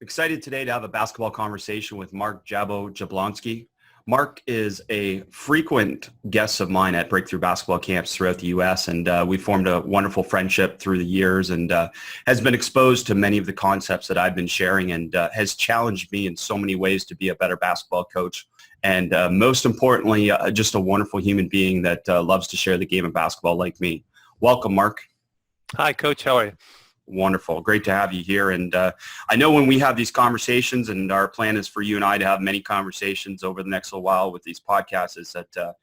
Excited today to have a basketball conversation with Mark Jablonski. Mark is a frequent guest of mine at Breakthrough Basketball camps throughout the U.S., and we formed a wonderful friendship through the years, and has been exposed to many of the concepts that I've been sharing, and has challenged me in so many ways to be a better basketball coach. And most importantly, just a wonderful human being that loves to share the game of basketball like me. Welcome, Mark. Hi, Coach. How are you? Wonderful. Great to have you here. And I know when we have these conversations, and our plan is for you and I to have many conversations over the next little while with these podcasts, is that,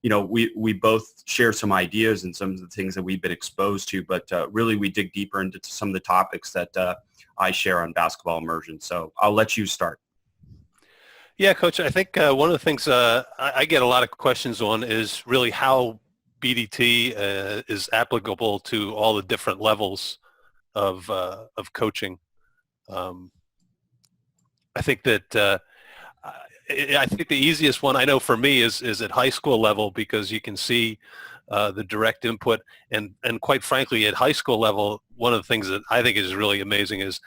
we both share some ideas and some of the things that we've been exposed to, but really we dig deeper into some of the topics that I share on Basketball Immersion. So I'll let you start. Yeah, Coach, I think one of the things I get a lot of questions on is really how BDT is applicable to all the different levels of coaching. I think that I think the easiest one I know for me is at high school level, because you can see the direct input, and quite frankly, at high school level, one of the things that I think is really amazing is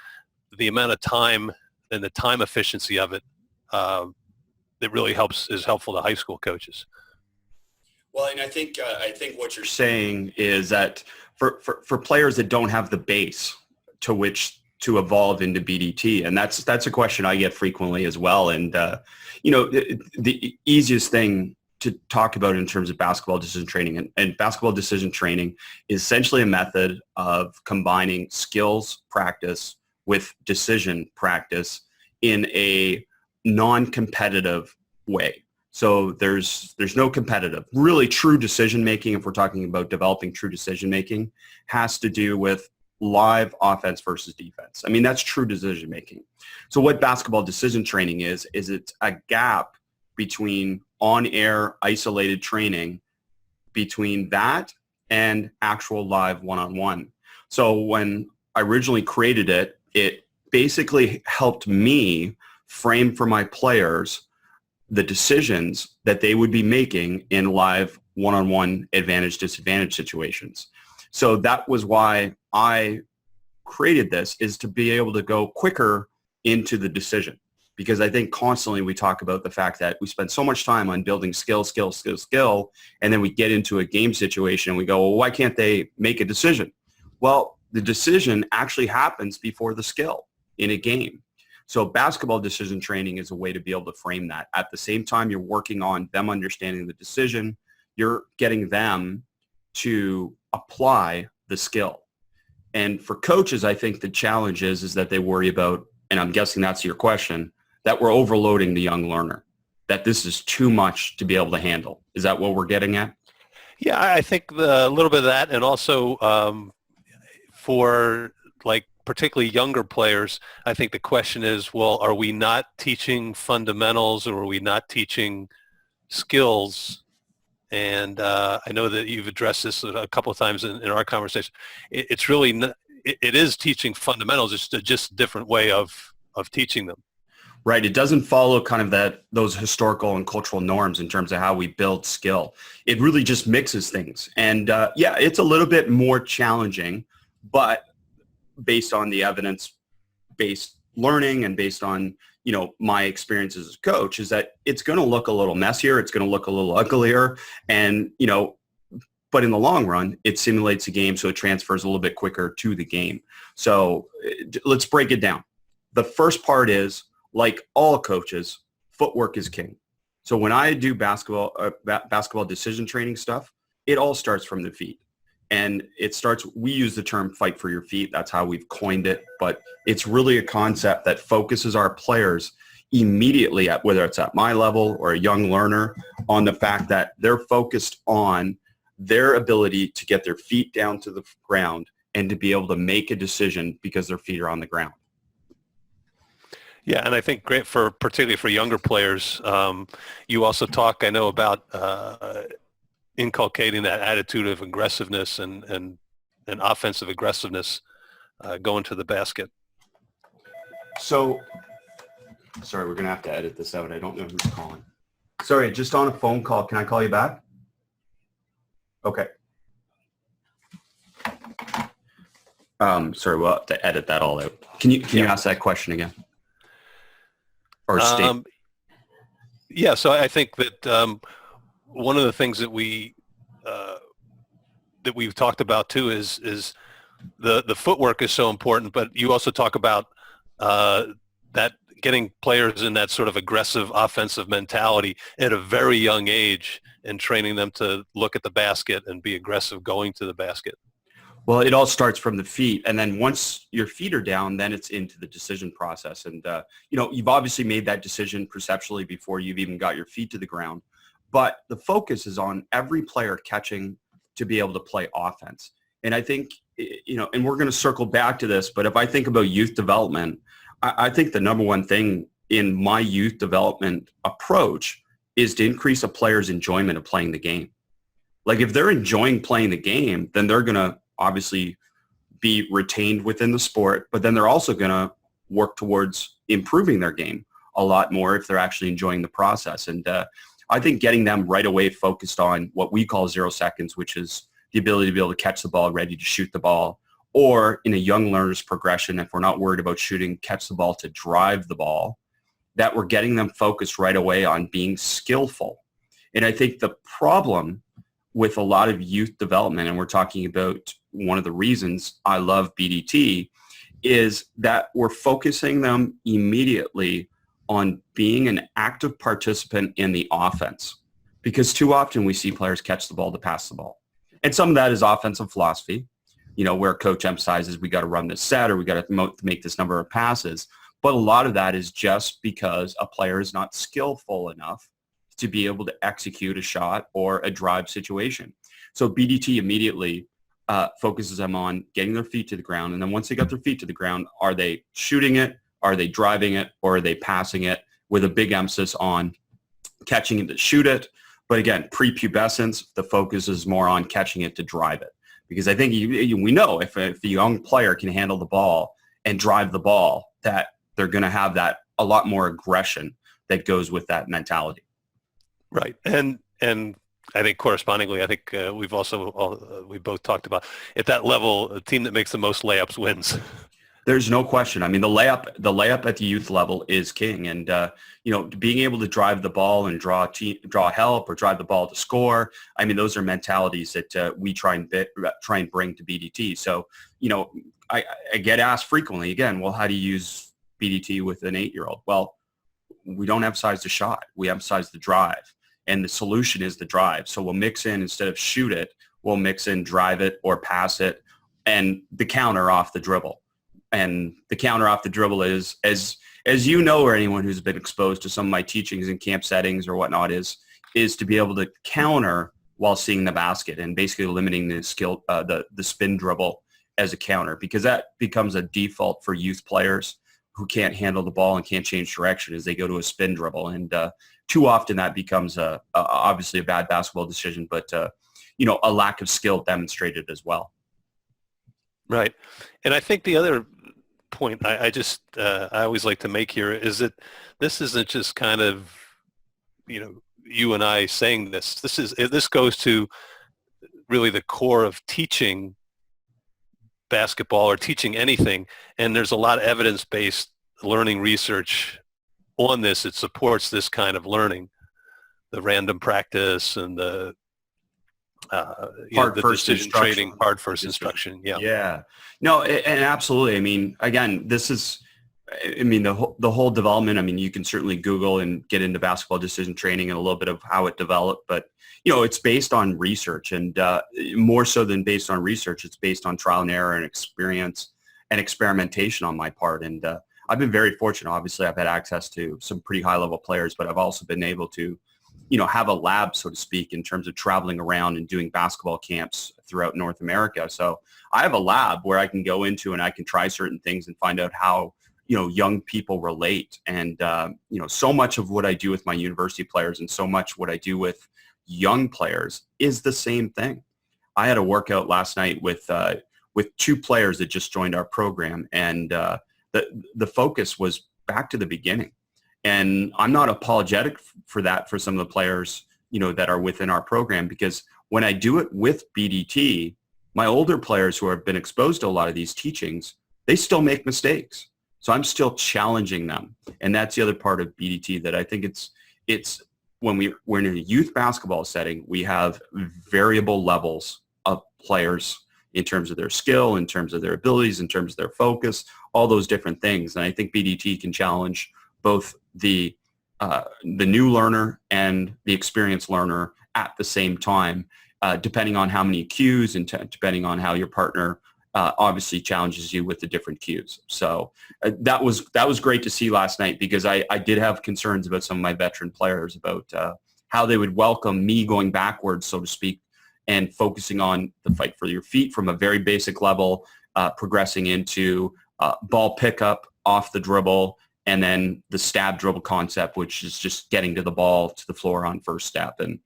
the amount of time and the time efficiency of it that really is helpful to high school coaches. Well, and I think what you're saying is that for players that don't have the base to which to evolve into BDT, and that's a question I get frequently as well. And the easiest thing to talk about in terms of basketball decision training and basketball decision training is essentially a method of combining skills practice with decision practice in a non-competitive way. So there's no competitive. Really, true decision-making, if we're talking about developing true decision-making, has to do with live offense versus defense. I mean, that's true decision-making. So what basketball decision training is it's a gap between on-air isolated training between that and actual live one-on-one. So when I originally created it, it basically helped me frame for my players the decisions that they would be making in live one-on-one advantage-disadvantage situations. So that was why I created this, is to be able to go quicker into the decision. Because I think constantly we talk about the fact that we spend so much time on building skill, and then we get into a game situation and we go, well, why can't they make a decision? Well, the decision actually happens before the skill in a game. So basketball decision training is a way to be able to frame that. At the same time you're working on them understanding the decision, you're getting them to apply the skill. And for coaches, I think the challenge is that they worry about, and I'm guessing that's your question, that we're overloading the young learner, that this is too much to be able to handle. Is that what we're getting at? Yeah, I think a little bit of that, and also for particularly younger players, I think the question is, well, are we not teaching fundamentals, or are we not teaching skills? And I know that you've addressed this a couple of times in our conversation. It's really, it is teaching fundamentals. It's just a different way of teaching them. Right. It doesn't follow kind of those historical and cultural norms in terms of how we build skill. It really just mixes things. And it's a little bit more challenging, but based on the evidence-based learning and based on, my experiences as a coach, is that it's going to look a little messier. It's going to look a little uglier. And, but in the long run, it simulates a game, so it transfers a little bit quicker to the game. So let's break it down. The first part is, like all coaches, footwork is king. So when I do basketball decision training stuff, it all starts from the feet. And we use the term fight for your feet. That's how we've coined it. But it's really a concept that focuses our players immediately at, whether it's at my level or a young learner, on the fact that they're focused on their ability to get their feet down to the ground and to be able to make a decision because their feet are on the ground. Yeah, and I think great particularly for younger players. You also talk, I know, about inculcating that attitude of aggressiveness and offensive aggressiveness going to the basket. So, sorry, we're going to have to edit this out. I don't know who's calling. Sorry, just on a phone call. Can I call you back? Okay. Sorry, we'll have to edit that all out. Can you ask that question again? or state? Yeah, so I think that one of the things that we've talked about too is the footwork is so important, but you also talk about that getting players in that sort of aggressive offensive mentality at a very young age and training them to look at the basket and be aggressive going to the basket. Well, it all starts from the feet. And then once your feet are down, then it's into the decision process. And, you've obviously made that decision perceptually before you've even got your feet to the ground. But the focus is on every player catching to be able to play offense. And I think, and we're going to circle back to this, but if I think about youth development, I think the number one thing in my youth development approach is to increase a player's enjoyment of playing the game. Like if they're enjoying playing the game, then they're going to obviously be retained within the sport, but then they're also going to work towards improving their game a lot more if they're actually enjoying the process. And I think getting them right away focused on what we call 0 seconds, which is the ability to be able to catch the ball, ready to shoot the ball, or in a young learner's progression, if we're not worried about shooting, catch the ball to drive the ball, that we're getting them focused right away on being skillful. And I think the problem with a lot of youth development, and we're talking about one of the reasons I love BDT, is that we're focusing them immediately on being an active participant in the offense. Because too often we see players catch the ball to pass the ball. And some of that is offensive philosophy, where coach emphasizes we got to run this set or we got to make this number of passes. But a lot of that is just because a player is not skillful enough to be able to execute a shot or a drive situation. So BDT immediately focuses them on getting their feet to the ground. And then once they got their feet to the ground, are they shooting it? Are they driving it? Or are they passing it, with a big emphasis on catching it to shoot it? But again, prepubescence, the focus is more on catching it to drive it. Because I think we know if a young player can handle the ball and drive the ball, that they're going to have that a lot more aggression that goes with that mentality. Right. And I think correspondingly, I think we both talked about at that level, a team that makes the most layups wins. There's no question. I mean, the layup at the youth level is king. And, being able to drive the ball and draw help or drive the ball to score, I mean, those are mentalities that we try and bring to BDT. So, I get asked frequently, again, well, how do you use BDT with an 8-year-old? Well, we don't emphasize the shot. We emphasize the drive. And the solution is the drive. So we'll mix in, instead of shoot it, we'll mix in drive it or pass it, and the counter off the dribble. And the counter off the dribble is, as or anyone who's been exposed to some of my teachings in camp settings or whatnot, is to be able to counter while seeing the basket and basically limiting the skill, the spin dribble as a counter, because that becomes a default for youth players who can't handle the ball and can't change direction as they go to a spin dribble. And too often that becomes obviously a bad basketball decision, but a lack of skill demonstrated as well. Right. And I think the other point I always like to make here is that this isn't just kind of, you and I saying this. This goes to really the core of teaching basketball or teaching anything. And there's a lot of evidence-based learning research on this. It supports this kind of learning, the random practice and the decision training, hard first instruction. Yeah. Yeah. No, and absolutely. I mean, again, the whole development, I mean, you can certainly Google and get into basketball decision training and a little bit of how it developed, but it's based on research, and more so than based on research, it's based on trial and error and experience and experimentation on my part. And I've been very fortunate. Obviously, I've had access to some pretty high level players, but I've also been able to have a lab, so to speak, in terms of traveling around and doing basketball camps throughout North America. So I have a lab where I can go into and I can try certain things and find out how, young people relate. And, so much of what I do with my university players and so much what I do with young players is the same thing. I had a workout last night with 2 players that just joined our program, and the focus was back to the beginning. And I'm not apologetic for that for some of the players, that are within our program, because when I do it with BDT, my older players who have been exposed to a lot of these teachings, they still make mistakes. So I'm still challenging them. And that's the other part of BDT that I think it's when we're in a youth basketball setting, we have variable levels of players in terms of their skill, in terms of their abilities, in terms of their focus, all those different things. And I think BDT can challenge both the new learner and the experienced learner at the same time, depending on how many cues and depending on how your partner obviously challenges you with the different cues. So that was great to see last night, because I did have concerns about some of my veteran players about how they would welcome me going backwards, so to speak, and focusing on the fight for your feet from a very basic level, progressing into ball pickup off the dribble, and then the stab dribble concept, which is just getting to the ball to the floor on first step. And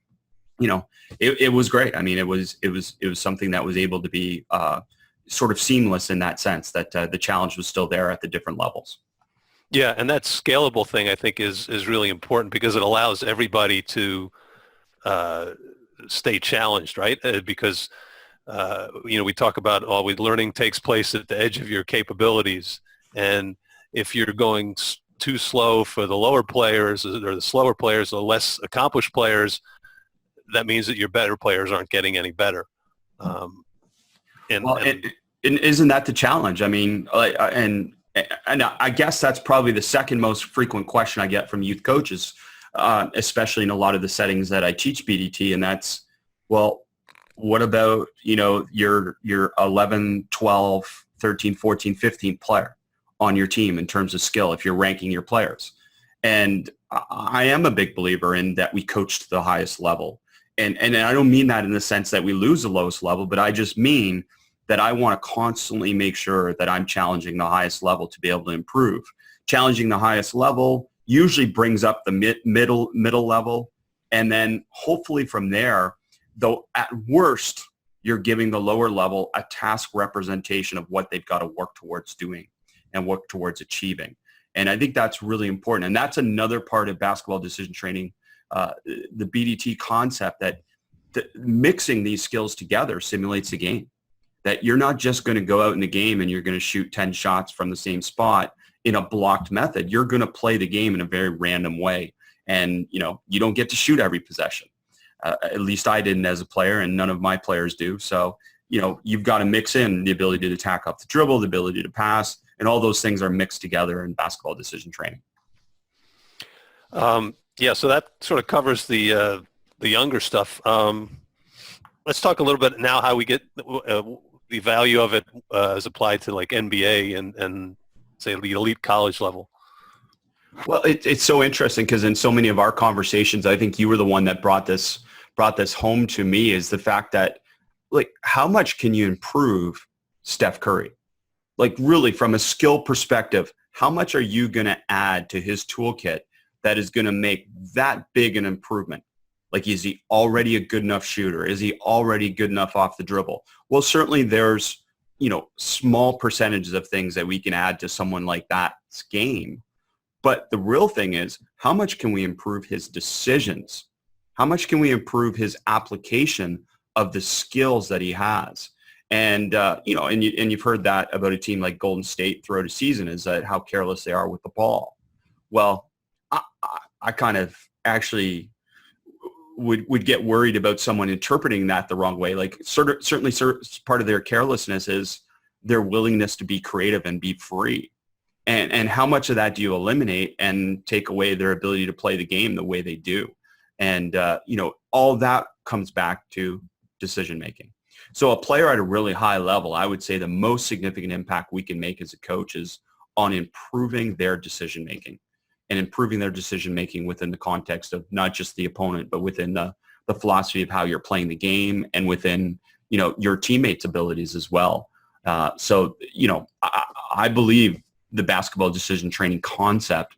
it was great. I mean, it was something that was able to be sort of seamless in that sense, that the challenge was still there at the different levels. Yeah, and that scalable thing I think is really important, because it allows everybody to stay challenged, right? Because we talk about always learning takes place at the edge of your capabilities, and if you're going too slow for the lower players, or the slower players, or less accomplished players, that means that your better players aren't getting any better. And isn't that the challenge? I mean, and I guess that's probably the second most frequent question I get from youth coaches, especially in a lot of the settings that I teach BDT, and that's, well, what about, your 11, 12, 13, 14, 15 player on your team in terms of skill, if you're ranking your players? And I am a big believer in that we coach to the highest level. And I don't mean that in the sense that we lose the lowest level, but I just mean that I want to constantly make sure that I'm challenging the highest level to be able to improve. Challenging the highest level usually brings up the middle level. And then hopefully from there, though at worst, you're giving the lower level a task representation of what they've got to work towards doing and work towards achieving. And I think that's really important. And that's another part of basketball decision training, the BDT concept, that mixing these skills together simulates the game. That you're not just going to go out in the game and you're going to shoot 10 shots from the same spot in a blocked method. You're going to play the game in a very random way. And, you don't get to shoot every possession. At least I didn't as a player, and none of my players do. So, you've got to mix in the ability to attack off the dribble, the ability to pass, and all those things are mixed together in basketball decision training. Yeah, so that sort of covers the younger stuff. Let's talk a little bit now how we get the value of it as applied to like NBA and say the elite college level. Well, it's so interesting, because in so many of our conversations, I think you were the one that brought this home to me, is the fact that, like, how much can you improve Steph Curry? Like, really, from a skill perspective, how much are you going to add to his toolkit that is going to make that big an improvement? Like, is he already a good enough shooter? Is he already good enough off the dribble? Well, certainly there's, small percentages of things that we can add to someone like that's game. But the real thing is, how much can we improve his decisions? How much can we improve his application of the skills that he has? And, and you've heard that about a team like Golden State throughout a season, is that how careless they are with the ball. Well, I kind of actually would get worried about someone interpreting that the wrong way. Like, certainly part of their carelessness is their willingness to be creative and be free. And how much of that do you eliminate and take away their ability to play the game the way they do? And, all that comes back to decision making. So a player at a really high level, I would say the most significant impact we can make as a coach is on improving their decision making. And improving their decision-making within the context of not just the opponent, but within the philosophy of how you're playing the game, and within, your teammates' abilities as well. So, I believe the basketball decision training concept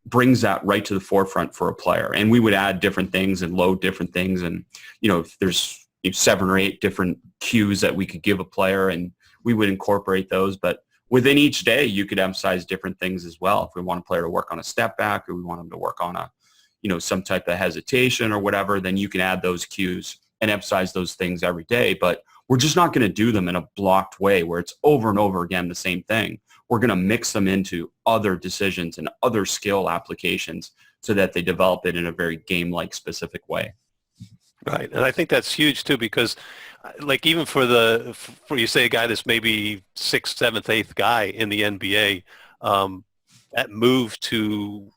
brings that right to the forefront for a player. And we would add different things and load different things. And, if there's 7 or 8 different cues that we could give a player, and we would incorporate those. But within each day, you could emphasize different things as well. If we want a player to work on a step back, or we want them to work on a, some type of hesitation or whatever, then you can add those cues and emphasize those things every day. But we're just not going to do them in a blocked way where it's over and over again the same thing. We're going to mix them into other decisions and other skill applications so that they develop it in a very game-like specific way. Right. And I think that's huge too, because like even for you say a guy that's maybe sixth, seventh, eighth guy in the NBA, that move to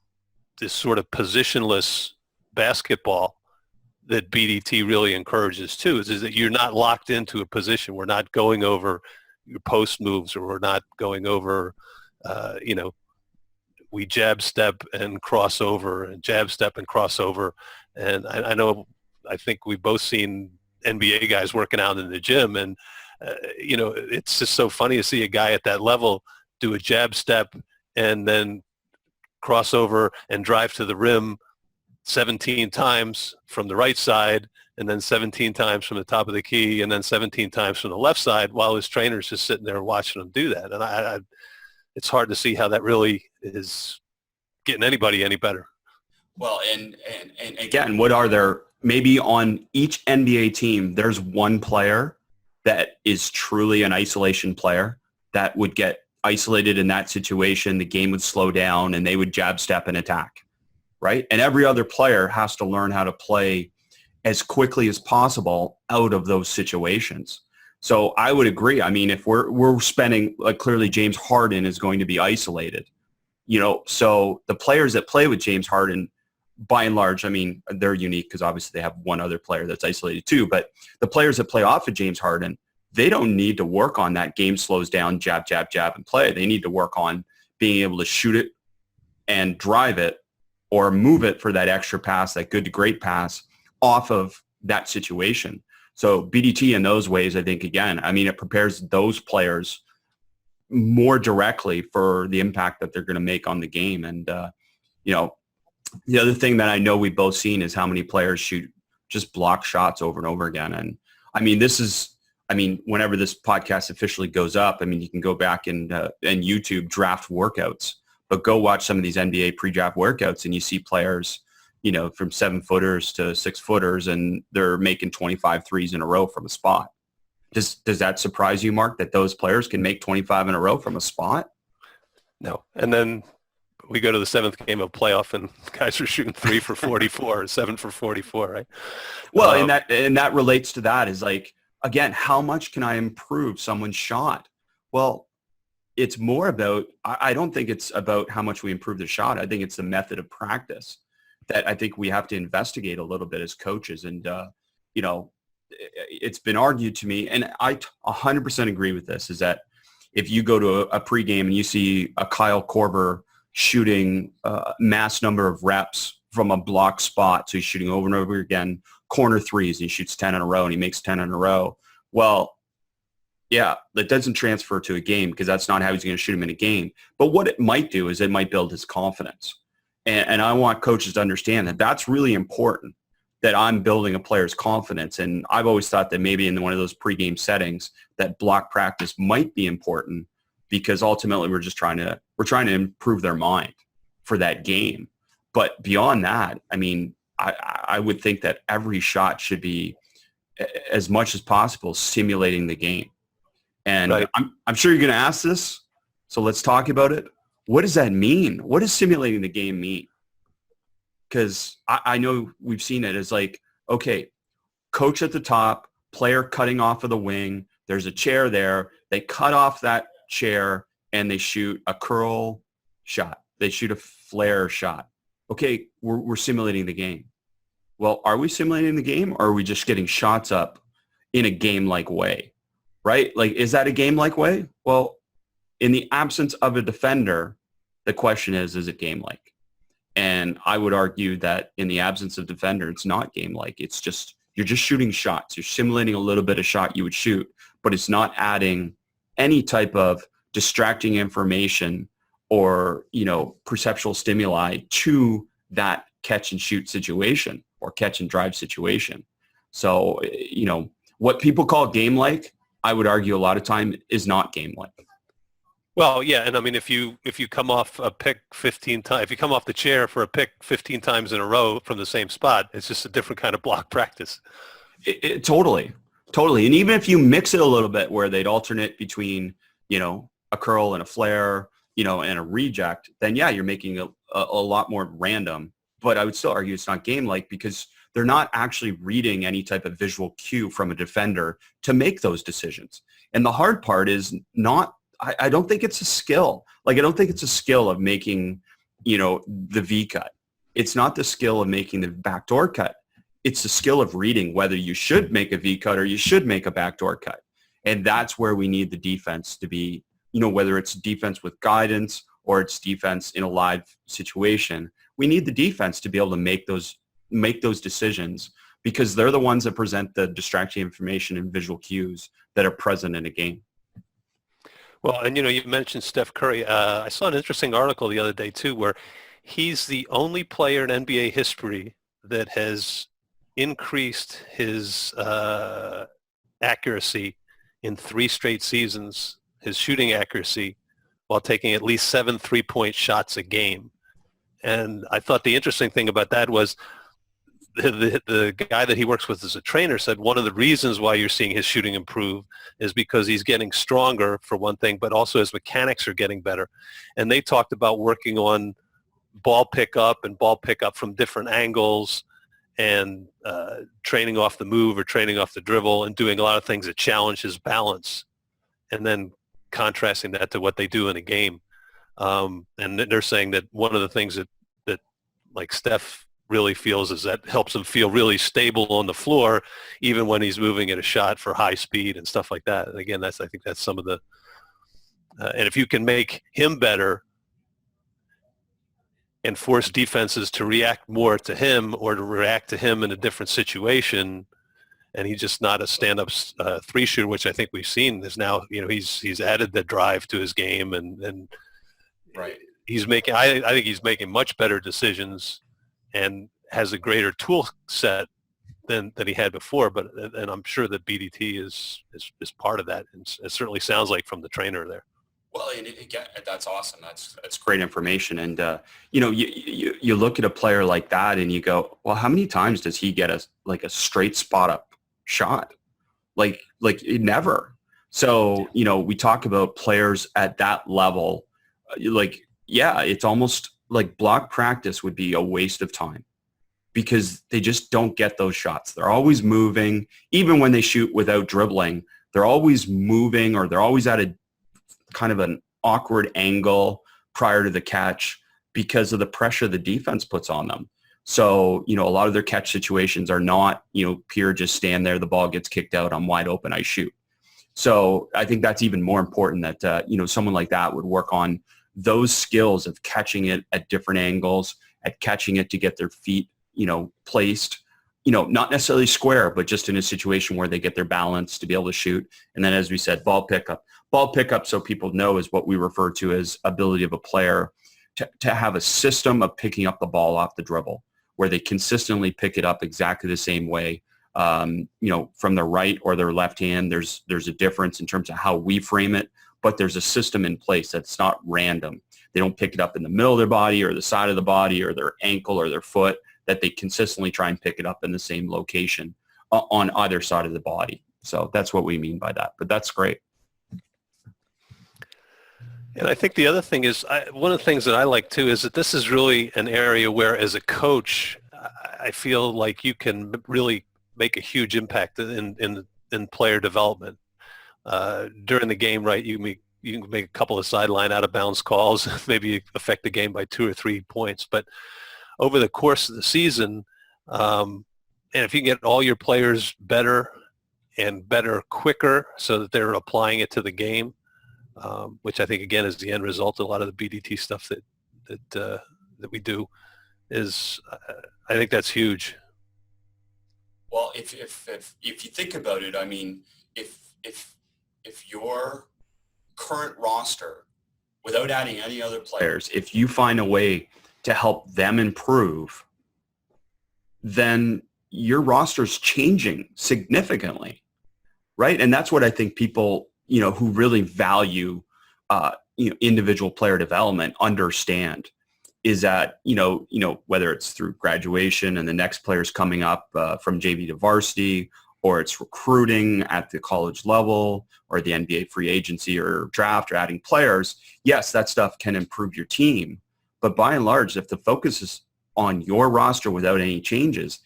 this sort of positionless basketball that BDT really encourages too is that you're not locked into a position. We're not going over your post moves, or we're not going over, we jab step and cross over and jab step and cross over. And I think we've both seen NBA guys working out in the gym, and it's just so funny to see a guy at that level do a jab step and then cross over and drive to the rim 17 times from the right side, and then 17 times from the top of the key, and then 17 times from the left side, while his trainer's just sitting there watching him do that. And it's hard to see how that really is getting anybody any better. Well, and again, what are there? Maybe on each NBA team, there's one player that is truly an isolation player that would get isolated in that situation. The game would slow down and they would jab step and attack, right? And every other player has to learn how to play as quickly as possible out of those situations. So I would agree. I mean, if we're spending, like clearly James Harden is going to be isolated, so the players that play with James Harden, by and large, I mean, they're unique because obviously they have one other player that's isolated too, but the players that play off of James Harden, they don't need to work on that game slows down, jab, jab, jab, and play. They need to work on being able to shoot it and drive it or move it for that extra pass, that good to great pass off of that situation. So BDT in those ways, I think, again, I mean, it prepares those players more directly for the impact that they're going to make on the game. And, the other thing that I know we've both seen is how many players shoot just block shots over and over again. And I mean, whenever this podcast officially goes up, I mean, you can go back and YouTube draft workouts, but go watch some of these NBA pre-draft workouts and you see players, from 7-footers to 6-footers, and they're making 25 threes in a row from a spot. Does that surprise you, Mark, that those players can make 25 in a row from a spot? No. And then we go to the seventh game of playoff and guys are shooting 3 for 44 or 7 for 44, right? Well, and that relates to that is like, again, how much can I improve someone's shot? Well, it's more about, I don't think it's about how much we improve the shot. I think it's the method of practice that I think we have to investigate a little bit as coaches. And, it's been argued to me, and I 100% agree with this, is that if you go to a pregame and you see a Kyle Korver shooting a mass number of reps from a block spot, so he's shooting over and over again, corner threes, and he shoots 10 in a row and he makes 10 in a row. Well, yeah, that doesn't transfer to a game because that's not how he's going to shoot him in a game. But what it might do is it might build his confidence. And I want coaches to understand that that's really important, that I'm building a player's confidence. And I've always thought that maybe in one of those pregame settings that block practice might be important, because ultimately we're trying to improve their mind for that game. But beyond that, I mean, I would think that every shot should be, as much as possible, simulating the game. And right. I'm sure you're going to ask this, so let's talk about it. What does that mean? What does simulating the game mean? Because I know we've seen it as like, okay, coach at the top, player cutting off of the wing, there's a chair there, they cut off that chair and they shoot a curl shot. They shoot a flare shot. Okay, we're simulating the game. Well, are we simulating the game, or are we just getting shots up in a game-like way, right? Like, is that a game-like way? Well, in the absence of a defender, the question is it game-like? And I would argue that in the absence of defender, it's not game-like. It's just, you're just shooting shots. You're simulating a little bit of shot you would shoot, but it's not adding any type of distracting information or, perceptual stimuli to that catch and shoot situation or catch and drive situation. So, what people call game-like, I would argue a lot of time is not game-like. Well, yeah, and I mean, if you come off a pick 15 times, if you come off the chair for a pick 15 times in a row from the same spot, it's just a different kind of block practice. Totally. Totally. And even if you mix it a little bit where they'd alternate between, a curl and a flare, and a reject, then yeah, you're making a lot more random. But I would still argue it's not game-like because they're not actually reading any type of visual cue from a defender to make those decisions. And the hard part is I don't think it's a skill. Like, I don't think it's a skill of making, the V cut. It's not the skill of making the backdoor cut. It's the skill of reading whether you should make a V cut or you should make a backdoor cut. And that's where we need the defense to be, whether it's defense with guidance or it's defense in a live situation. We need the defense to be able to make those decisions because they're the ones that present the distracting information and visual cues that are present in a game. Well, and you mentioned Steph Curry. I saw an interesting article the other day too, where he's the only player in NBA history that has increased his accuracy in 3 straight seasons, his shooting accuracy, while taking at least 7 3-point shots a game. And I thought the interesting thing about that was the guy that he works with as a trainer said one of the reasons why you're seeing his shooting improve is because he's getting stronger, for one thing, but also his mechanics are getting better. And they talked about working on ball pickup from different angles and training off the move or training off the dribble and doing a lot of things that challenge his balance, and then contrasting that to what they do in a game. And they're saying that one of the things that like Steph really feels is that helps him feel really stable on the floor, even when he's moving at a shot for high speed and stuff like that. And again, I think that's some of the, and if you can make him better and force defenses to react more to him or to react to him in a different situation, and he's just not a stand-up 3-shooter, which I think we've seen is now, he's added the drive to his game and right. He's making, I think he's making much better decisions and has a greater tool set than he had before. And I'm sure that BDT is part of that. And it certainly sounds like from the trainer there. Well, and again, that's awesome. That's great information. And, you look at a player like that and you go, well, how many times does he get a straight spot up shot? Like never. So, we talk about players at that level, it's almost like block practice would be a waste of time because they just don't get those shots. They're always moving. Even when they shoot without dribbling, they're always moving or they're always at a kind of an awkward angle prior to the catch because of the pressure the defense puts on them. So, a lot of their catch situations are not, pure just stand there, the ball gets kicked out, I'm wide open, I shoot. So I think that's even more important that, someone like that would work on those skills of catching it at different angles, at catching it to get their feet, placed, not necessarily square, but just in a situation where they get their balance to be able to shoot. And then, as we said, ball pickup. Ball pickup, so people know, is what we refer to as ability of a player to have a system of picking up the ball off the dribble, where they consistently pick it up exactly the same way, from their right or their left hand. There's a difference in terms of how we frame it, but there's a system in place that's not random. They don't pick it up in the middle of their body or the side of the body or their ankle or their foot, that they consistently try and pick it up in the same location on either side of the body. So that's what we mean by that, but that's great. And I think the other thing is, one of the things that I like too is that this is really an area where, as a coach, I feel like you can really make a huge impact in player development. During the game, right, you can make a couple of sideline out of bounds calls, maybe affect the game by 2 or 3 points. But over the course of the season, and if you can get all your players better and better quicker so that they're applying it to the game, which I think, again, is the end result of a lot of the BDT stuff that we do, is I think that's huge. Well, if you think about it, I mean, if your current roster, without adding any other players, if you find a way to help them improve, then your roster's changing significantly, right? And that's what I think people, who really value, individual player development understand, is that, whether it's through graduation and the next players coming up from JV to varsity, or it's recruiting at the college level or the NBA free agency or draft or adding players, yes, that stuff can improve your team. But by and large, if the focus is on your roster without any changes,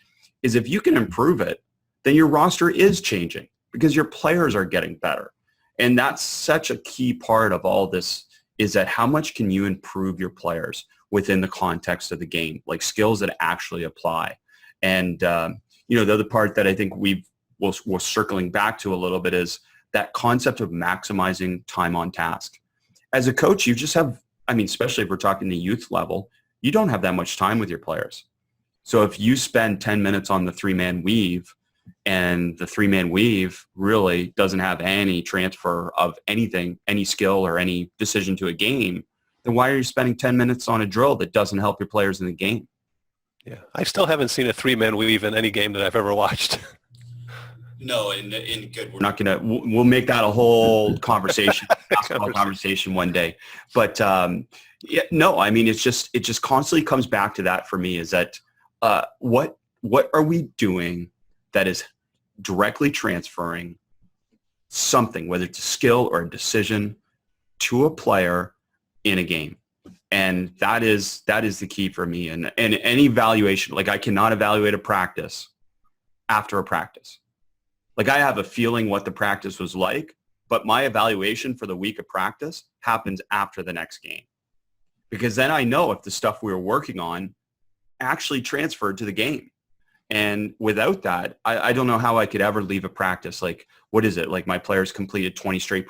is if you can improve it, then your roster is changing because your players are getting better. And that's such a key part of all this, is that how much can you improve your players within the context of the game, like skills that actually apply. And, the other part that I think we're circling back to a little bit is that concept of maximizing time on task. As a coach, you just have, especially if we're talking the youth level, you don't have that much time with your players. So if you spend 10 minutes on the 3-man weave and the 3-man weave really doesn't have any transfer of anything, any skill or any decision to a game, then why are you spending 10 minutes on a drill that doesn't help your players in the game? Yeah, I still haven't seen a 3-man weave in any game that I've ever watched. No, in good. We're not going to. We'll make that a whole conversation, basketball conversation one day. But it just constantly comes back to that for me. Is that what are we doing that is directly transferring something, whether it's a skill or a decision, to a player in a game? And that is the key for me. And any evaluation, like I cannot evaluate a practice after a practice. Like I have a feeling what the practice was like, but my evaluation for the week of practice happens after the next game. Because then I know if the stuff we were working on actually transferred to the game. And without that, I don't know how I could ever leave a practice. Like, what is it? Like my players completed 20 straight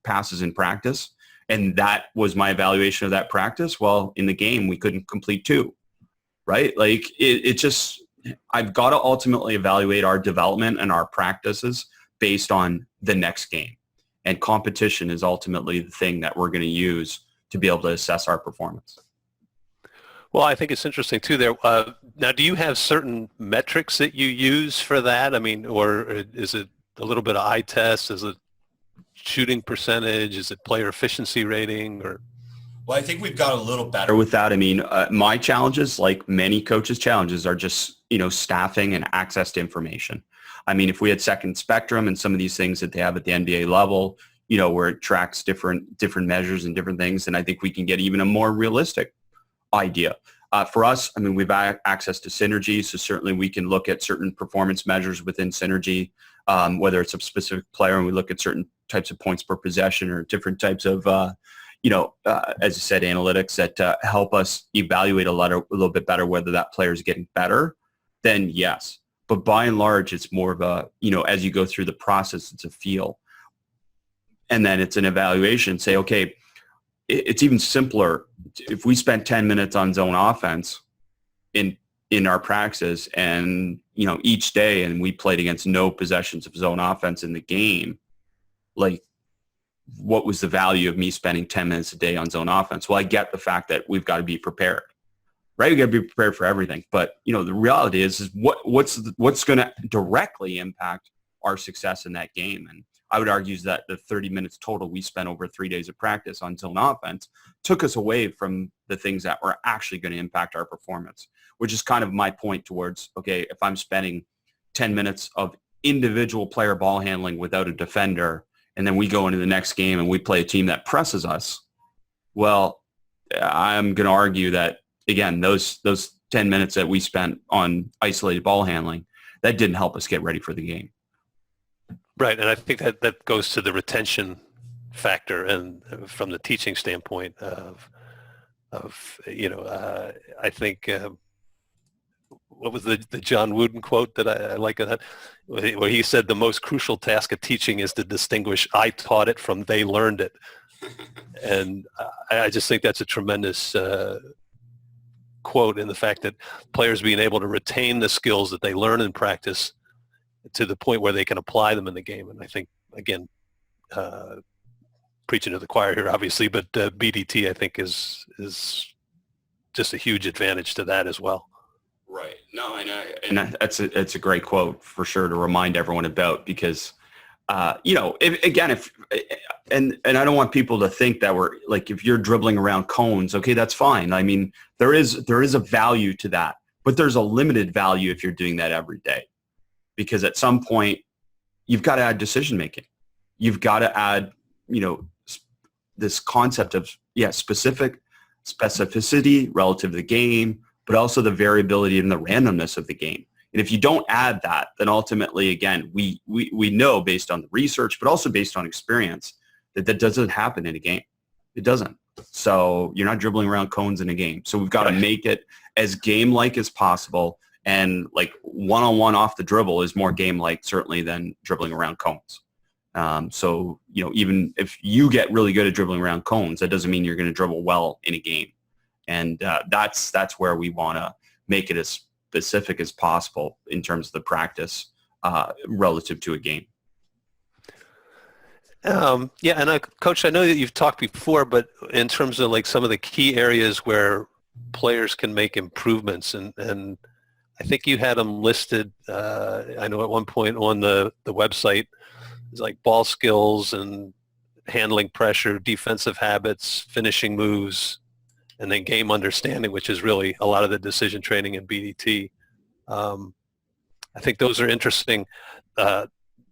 passes in practice. And that was my evaluation of that practice. Well, in the game, we couldn't complete 2, right? Like I've got to ultimately evaluate our development and our practices based on the next game. And competition is ultimately the thing that we're going to use to be able to assess our performance. Well, I think it's interesting too there. Now, do you have certain metrics that you use for that? Or is it a little bit of eye test? Is it shooting percentage? Is it player efficiency rating? Or well, I think we've got a little better with that. My challenges, like many coaches' challenges, are just staffing and access to information. If we had Second Spectrum and some of these things that they have at the NBA level, where it tracks different measures and different things, then I think we can get even a more realistic idea. For us, we've access to Synergy, so certainly we can look at certain performance measures within Synergy, whether it's a specific player, and we look at certain types of points per possession or different types of, as you said, analytics that help us evaluate a little bit better whether that player is getting better, then yes. But by and large, it's more of a, as you go through the process, it's a feel. And then it's an evaluation. Say, okay, it's even simpler. If we spend 10 minutes on zone offense in our practices and, each day, and we played against no possessions of zone offense in the game, like what was the value of me spending 10 minutes a day on zone offense? Well, I get the fact that we've got to be prepared, right? We got to be prepared for everything. But, the reality is what's going to directly impact our success in that game. And I would argue that the 30 minutes total we spent over 3 days of practice on zone offense took us away from the things that were actually going to impact our performance, which is kind of my point towards, okay, if I'm spending 10 minutes of individual player ball handling without a defender, and then we go into the next game and we play a team that presses us, well, I'm going to argue that, again, those 10 minutes that we spent on isolated ball handling, that didn't help us get ready for the game. Right, and I think that goes to the retention factor, and from the teaching standpoint of I think what was the John Wooden quote that I like, that where he said the most crucial task of teaching is to distinguish I taught it from they learned it. And I just think that's a tremendous quote, in the fact that players being able to retain the skills that they learn in practice to the point where they can apply them in the game. And I think, again, preaching to the choir here, obviously, but BDT, I think, is just a huge advantage to that as well. Right. No, and it's a great quote for sure to remind everyone about, because, and I don't want people to think that we're like, if you're dribbling around cones, okay, that's fine. There is a value to that, but there's a limited value if you're doing that every day, because at some point you've got to add decision making. You've got to add, this concept of, specificity relative to the game, but also the variability and the randomness of the game. And if you don't add that, then ultimately, again, we know based on the research, but also based on experience, that doesn't happen in a game. It doesn't. So you're not dribbling around cones in a game. So we've got to make it as game-like as possible. And like one-on-one off the dribble is more game-like certainly than dribbling around cones. So, even if you get really good at dribbling around cones, that doesn't mean you're going to dribble well in a game. And that's where we want to make it as specific as possible in terms of the practice relative to a game. And Coach, I know that you've talked before, but in terms of like some of the key areas where players can make improvements, and I think you had them listed, I know at one point on the website, it's like ball skills and handling pressure, defensive habits, finishing moves, and then game understanding, which is really a lot of the decision training in BDT. I think those are interesting.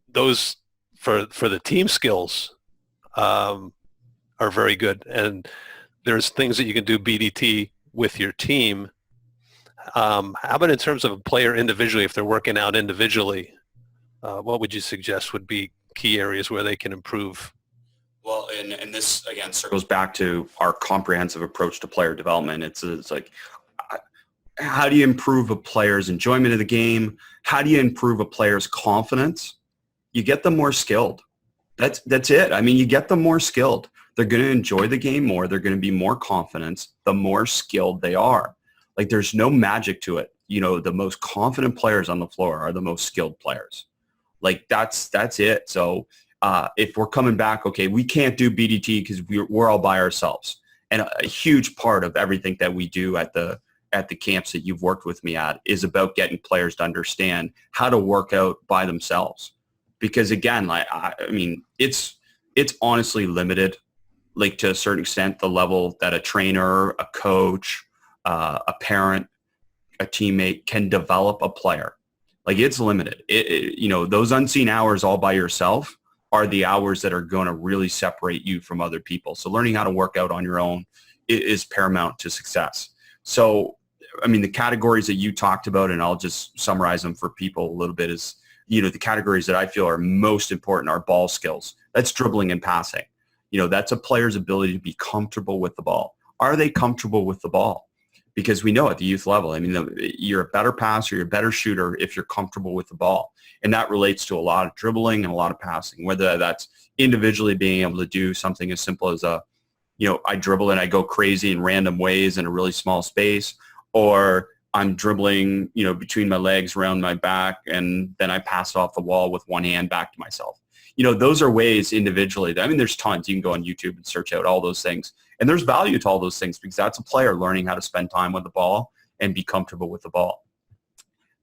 Those for the team skills are very good. And there's things that you can do BDT with your team. How about in terms of a player individually, if they're working out individually, what would you suggest would be key areas where they can improve? Well, and this, again, circles back to our comprehensive approach to player development. It's like, how do you improve a player's enjoyment of the game? How do you improve a player's confidence? You get them more skilled. That's it. I mean, you get them more skilled. They're going to enjoy the game more. They're going to be more confident the more skilled they are. Like, there's no magic to it. The most confident players on the floor are the most skilled players. Like, that's it. So if we're coming back, okay, we can't do BDT because we're all by ourselves. And a huge part of everything that we do at the camps that you've worked with me at is about getting players to understand how to work out by themselves. Because again, like, I mean, it's honestly limited, like, to a certain extent, the level that a trainer, a coach, a parent, a teammate can develop a player. Like, it's limited. Those unseen hours all by yourself are the hours that are going to really separate you from other people. So learning how to work out on your own is paramount to success. So, I mean, the categories that you talked about, and I'll just summarize them for people a little bit, is, the categories that I feel are most important are ball skills. That's dribbling and passing. That's a player's ability to be comfortable with the ball. Are they comfortable with the ball? Because we know at the youth level, I mean, you're a better passer, you're a better shooter if you're comfortable with the ball. And that relates to a lot of dribbling and a lot of passing, whether that's individually being able to do something as simple as I dribble and I go crazy in random ways in a really small space, or I'm dribbling, between my legs around my back, and then I pass it off the wall with one hand back to myself. Those are ways individually. I mean, there's tons. You can go on YouTube and search out all those things. And there's value to all those things because that's a player learning how to spend time with the ball and be comfortable with the ball.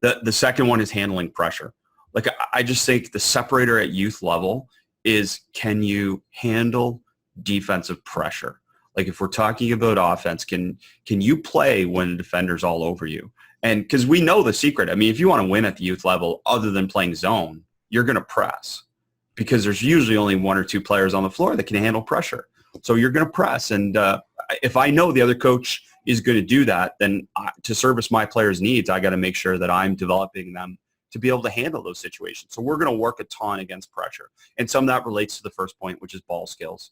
The second one is handling pressure. Like, I just think the separator at youth level is, can you handle defensive pressure? Like, if we're talking about offense, can you play when the defender's all over you? And because we know the secret. I mean, if you want to win at the youth level, other than playing zone, you're going to press, because there's usually only one or two players on the floor that can handle pressure. So you're going to press. And if I know the other coach is going to do that, then to service my players' needs, I got to make sure that I'm developing them to be able to handle those situations. So we're going to work a ton against pressure. And some of that relates to the first point, which is ball skills.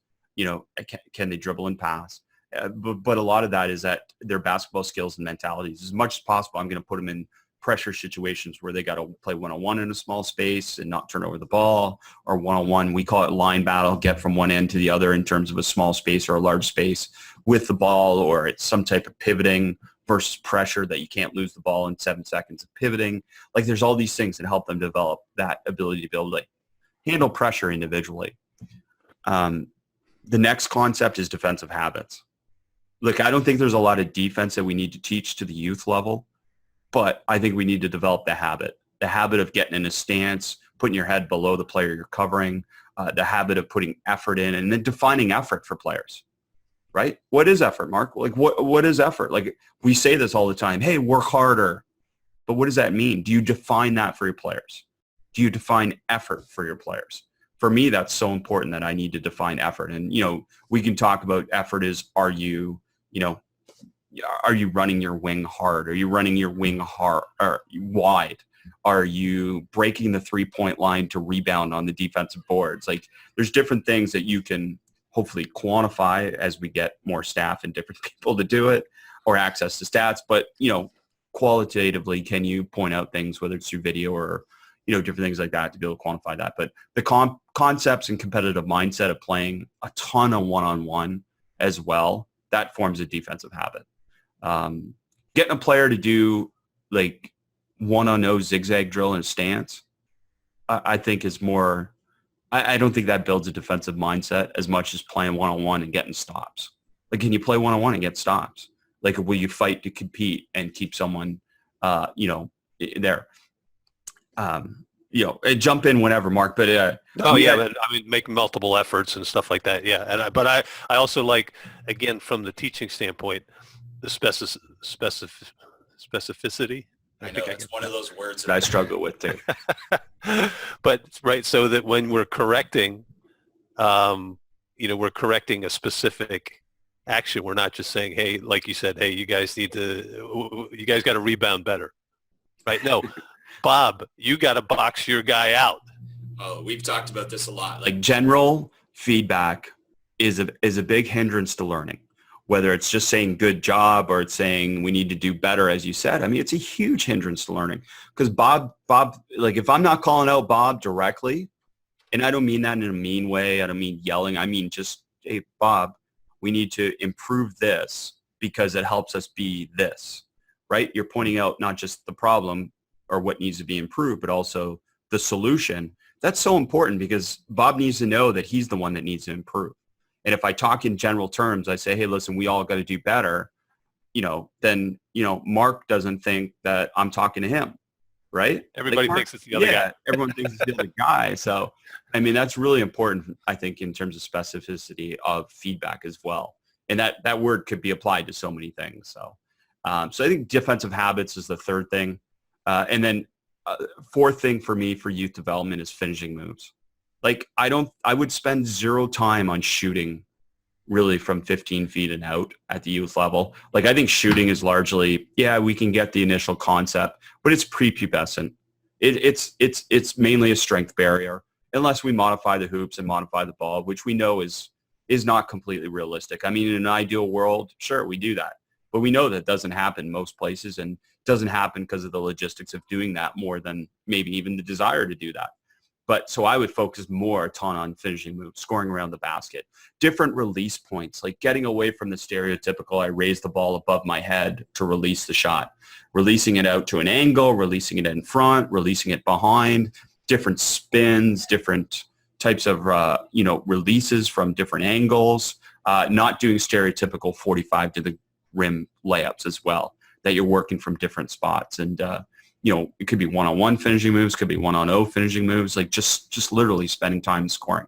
Can they dribble and pass? But a lot of that is that their basketball skills and mentalities. As much as possible, I'm going to put them in pressure situations where they got to play one-on-one in a small space and not turn over the ball, or one-on-one. We call it line battle, get from one end to the other in terms of a small space or a large space with the ball, or it's some type of pivoting versus pressure that you can't lose the ball in 7 seconds of pivoting. Like, there's all these things that help them develop that ability to be able to handle pressure individually. The next concept is defensive habits. Look, I don't think there's a lot of defense that we need to teach to the youth level, but I think we need to develop the habit of getting in a stance, putting your head below the player you're covering, the habit of putting effort in, and then defining effort for players, right? What is effort, Mark? Like, what is effort? Like, we say this all the time, hey, work harder. But what does that mean? Do you define that for your players? Do you define effort for your players? For me, that's so important that I need to define effort. And, we can talk about effort is, are you running your wing hard? Are you running your wing hard or wide? Are you breaking the 3-point line to rebound on the defensive boards? Like, there's different things that you can hopefully quantify as we get more staff and different people to do it, or access to stats. But, qualitatively, can you point out things, whether it's through video or, different things like that, to be able to quantify that? But the concepts and competitive mindset of playing a ton of one-on-one as well, that forms a defensive habit. Getting a player to do like 1-on-0 zigzag drill in a stance, I think is more, I don't think that builds a defensive mindset as much as playing one-on-one and getting stops. Like, can you play one-on-one and get stops? Like, will you fight to compete and keep someone, there? Jump in whenever, Mark. But make multiple efforts and stuff like that. Yeah, but I also like, again, from the teaching standpoint, the specificity. I know it's one of those words that I struggle with too. But right, so that when we're correcting, we're correcting a specific action. We're not just saying, hey, like you said, hey, you guys got to rebound better, right? No, Bob, you got to box your guy out. Oh, we've talked about this a lot. Like, general feedback is a big hindrance to learning. Whether it's just saying good job or it's saying we need to do better, as you said. I mean, it's a huge hindrance to learning, because Bob, like, if I'm not calling out Bob directly, and I don't mean that in a mean way, I don't mean yelling, I mean just, hey, Bob, we need to improve this because it helps us be this, right? You're pointing out not just the problem or what needs to be improved, but also the solution. That's so important, because Bob needs to know that he's the one that needs to improve. And if I talk in general terms, I say, hey, listen, we all got to do better, then, Mark doesn't think that I'm talking to him, right? Everybody thinks it's the other guy. Everyone thinks it's the other guy. So, I mean, that's really important, I think, in terms of specificity of feedback as well. And that word could be applied to so many things. So, I think defensive habits is the third thing. And then fourth thing for me for youth development is finishing moves. Like, I would spend zero time on shooting really from 15 feet and out at the youth level. Like, I think shooting is largely, we can get the initial concept, but it's prepubescent. It's mainly a strength barrier, unless we modify the hoops and modify the ball, which we know is not completely realistic. I mean, in an ideal world, sure, we do that, but we know that doesn't happen most places, and doesn't happen because of the logistics of doing that more than maybe even the desire to do that. But so I would focus a ton on finishing moves, scoring around the basket, different release points, like getting away from the stereotypical, I raise the ball above my head to release the shot, releasing it out to an angle, releasing it in front, releasing it behind, different spins, different types of, releases from different angles, not doing stereotypical 45 to the rim layups as well, that you're working from different spots. And, it could be one-on-one finishing moves, could be 1-on-0 finishing moves, like just literally spending time scoring.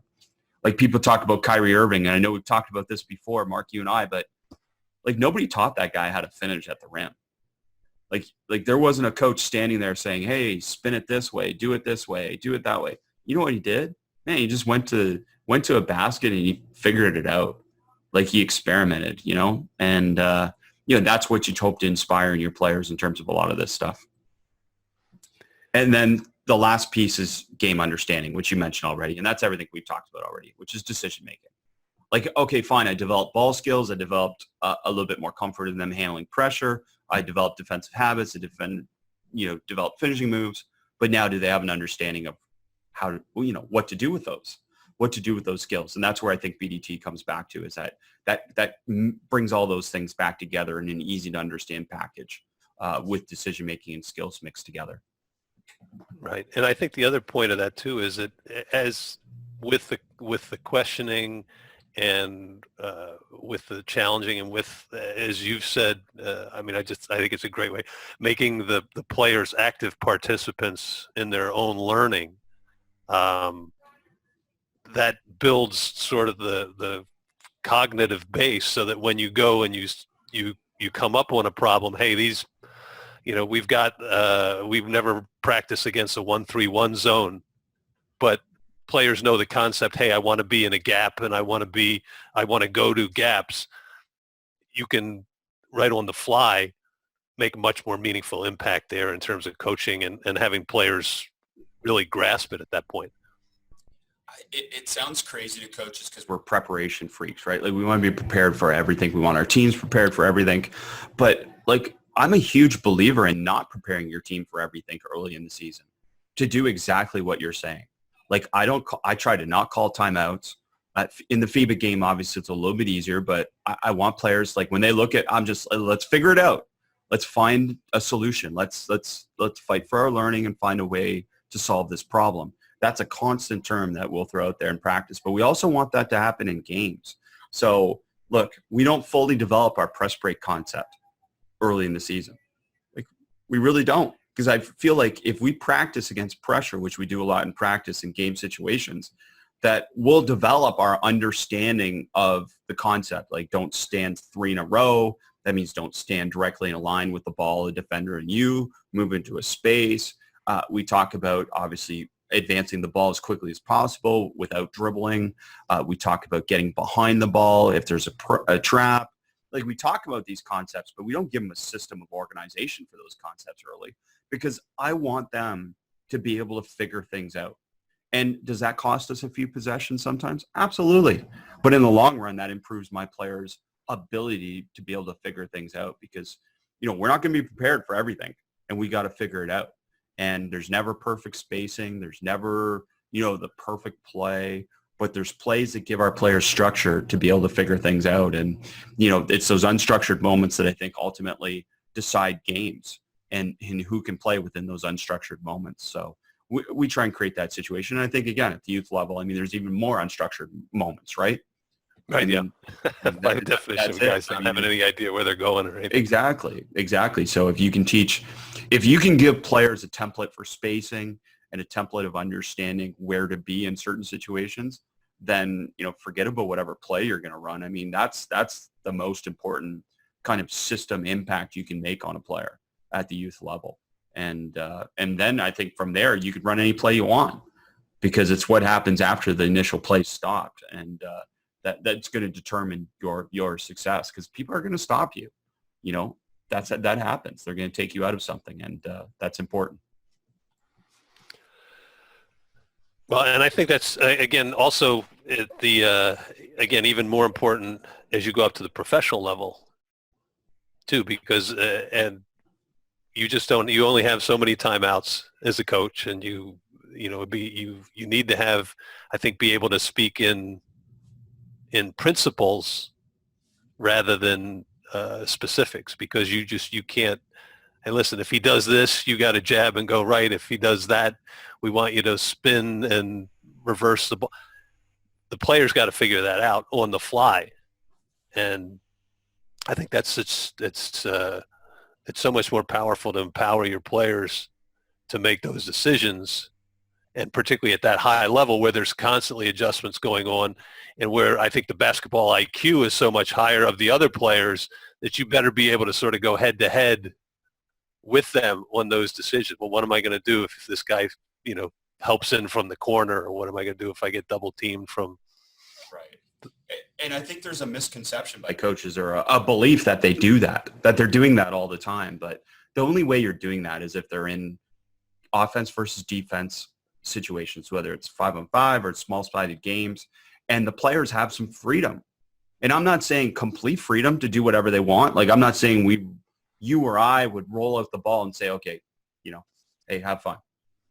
Like, people talk about Kyrie Irving, and I know we've talked about this before, Mark, you and I, but like, nobody taught that guy how to finish at the rim. Like there wasn't a coach standing there saying, hey, spin it this way, do it this way, do it that way. You know what he did? Man, he just went to a basket and he figured it out. Like, he experimented, and, that's what you'd hope to inspire in your players in terms of a lot of this stuff. And then the last piece is game understanding, which you mentioned already. And that's everything we've talked about already, which is decision making. Like, okay, fine, I developed ball skills. I developed a little bit more comfort in them handling pressure. I developed defensive habits. I developed finishing moves. But now, do they have an understanding of how to, what to do with those skills? And that's where I think BDT comes back to, is that brings all those things back together in an easy to understand package with decision making and skills mixed together. Right. And I think the other point of that too is that, as with the questioning and with the challenging and with, as you've said, I think it's a great way, making the players active participants in their own learning. That builds sort of the cognitive base, so that when you go and you come up on a problem, hey, these we've never practiced against a 1-3-1 zone, but players know the concept. Hey, I want to be in a gap and I want to go to gaps. You can right on the fly make a much more meaningful impact there in terms of coaching and having players really grasp it at that point. It sounds crazy to coaches because we're preparation freaks, right? Like we want to be prepared for everything. We want our teams prepared for everything. But like I'm a huge believer in not preparing your team for everything early in the season to do exactly what you're saying. Like I try to not call timeouts. In the FIBA game, obviously it's a little bit easier, but I want players like when they look at, let's figure it out. Let's find a solution. Let's fight for our learning and find a way to solve this problem. That's a constant term that we'll throw out there in practice, but we also want that to happen in games. So look, we don't fully develop our press break concept early in the season. Like we really don't, because I feel like if we practice against pressure, which we do a lot in practice in game situations, that we'll develop our understanding of the concept. Like don't stand 3 in a row. That means don't stand directly in a line with the ball, a defender and you, move into a space. We talk about obviously advancing the ball as quickly as possible without dribbling. We talk about getting behind the ball if there's a trap. Like we talk about these concepts, but we don't give them a system of organization for those concepts early because I want them to be able to figure things out. And does that cost us a few possessions sometimes? Absolutely. But in the long run, that improves my players' ability to be able to figure things out because, we're not going to be prepared for everything and we got to figure it out. And there's never perfect spacing. There's never, the perfect play, but there's plays that give our players structure to be able to figure things out. And, it's those unstructured moments that I think ultimately decide games and who can play within those unstructured moments. So we try and create that situation. And I think, again, at the youth level, there's even more unstructured moments, right? Right, yeah. By definition, guys not having any idea where they're going or anything. Exactly. So if you can give players a template for spacing and a template of understanding where to be in certain situations, then, forget about whatever play you're going to run. That's the most important kind of system impact you can make on a player at the youth level. And then I think from there, you could run any play you want because it's what happens after the initial play stopped. And that's going to determine your success because people are going to stop you. That happens. They're going to take you out of something, and that's important. Well, and I think that's again also even more important as you go up to the professional level too, because and you only have so many timeouts as a coach, and you need to have, I think, be able to speak in principles rather than specifics, because you can't, hey, listen, if he does this, you got to jab and go right. If he does that, we want you to spin and reverse the ball. The player's got to figure that out on the fly. And I think it's so much more powerful to empower your players to make those decisions, and particularly at that high level where there's constantly adjustments going on and where I think the basketball IQ is so much higher of the other players that you better be able to sort of go head to head with them on those decisions. Well, what am I going to do if this guy, helps in from the corner, or what am I going to do if I get double teamed from? Right. And I think there's a misconception by coaches or a belief that they do that they're doing that all the time. But the only way you're doing that is if they're in offense versus defense situations, whether it's 5-on-5 or it's small-sided games, and the players have some freedom. And I'm not saying complete freedom to do whatever they want. Like I'm not saying you or I would roll out the ball and say, okay, hey, have fun.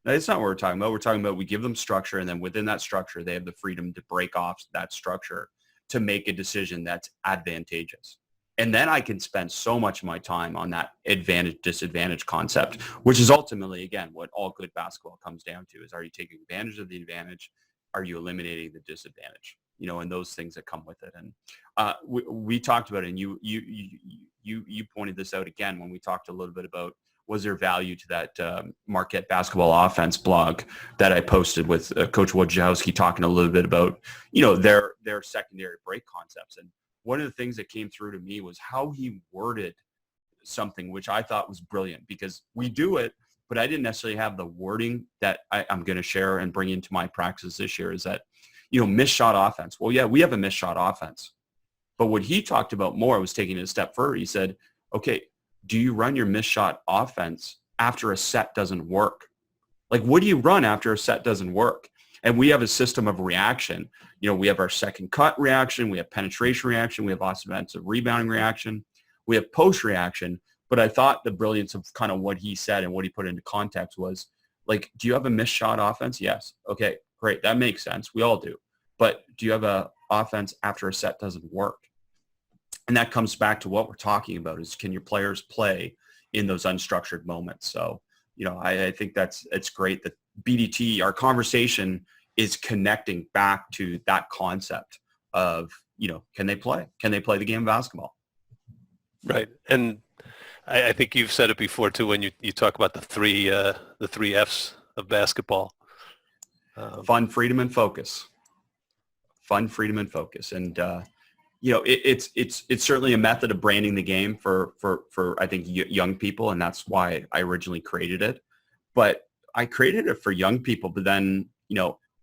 No, that's not what we're talking about. We're talking about we give them structure, and then within that structure, they have the freedom to break off that structure to make a decision that's advantageous. And then I can spend so much of my time on that advantage-disadvantage concept, which is ultimately, again, what all good basketball comes down to is, are you taking advantage of the advantage? Are you eliminating the disadvantage? And those things that come with it. And we talked about it, and you pointed this out again when we talked a little bit about, was there value to that Marquette Basketball Offense blog that I posted with Coach Wojciechowski talking a little bit about, their secondary break concepts. And one of the things that came through to me was how he worded something which I thought was brilliant, because we do it, but I didn't necessarily have the wording that I'm going to share and bring into my practice this year, is that, missed shot offense. Well, yeah, we have a missed shot offense. But what he talked about more was taking it a step further. He said, okay, do you run your missed shot offense after a set doesn't work? Like, what do you run after a set doesn't work? And we have a system of reaction. We have our second cut reaction. We have penetration reaction. We have offensive rebounding reaction. We have post reaction. But I thought the brilliance of kind of what he said and what he put into context was, like, do you have a missed shot offense? Yes. Okay, great. That makes sense. We all do. But do you have a offense after a set doesn't work? And that comes back to what we're talking about, is can your players play in those unstructured moments? So, I think it's great that BDT, our conversation, is connecting back to that concept of, can they play? Can they play the game of basketball? Right. And I think you've said it before too, when you talk about the three F's of basketball. Fun, freedom, and focus. Fun, freedom, and focus. And, it's certainly a method of branding the game for I think young people, and that's why I originally created it. But I created it for young people, but then,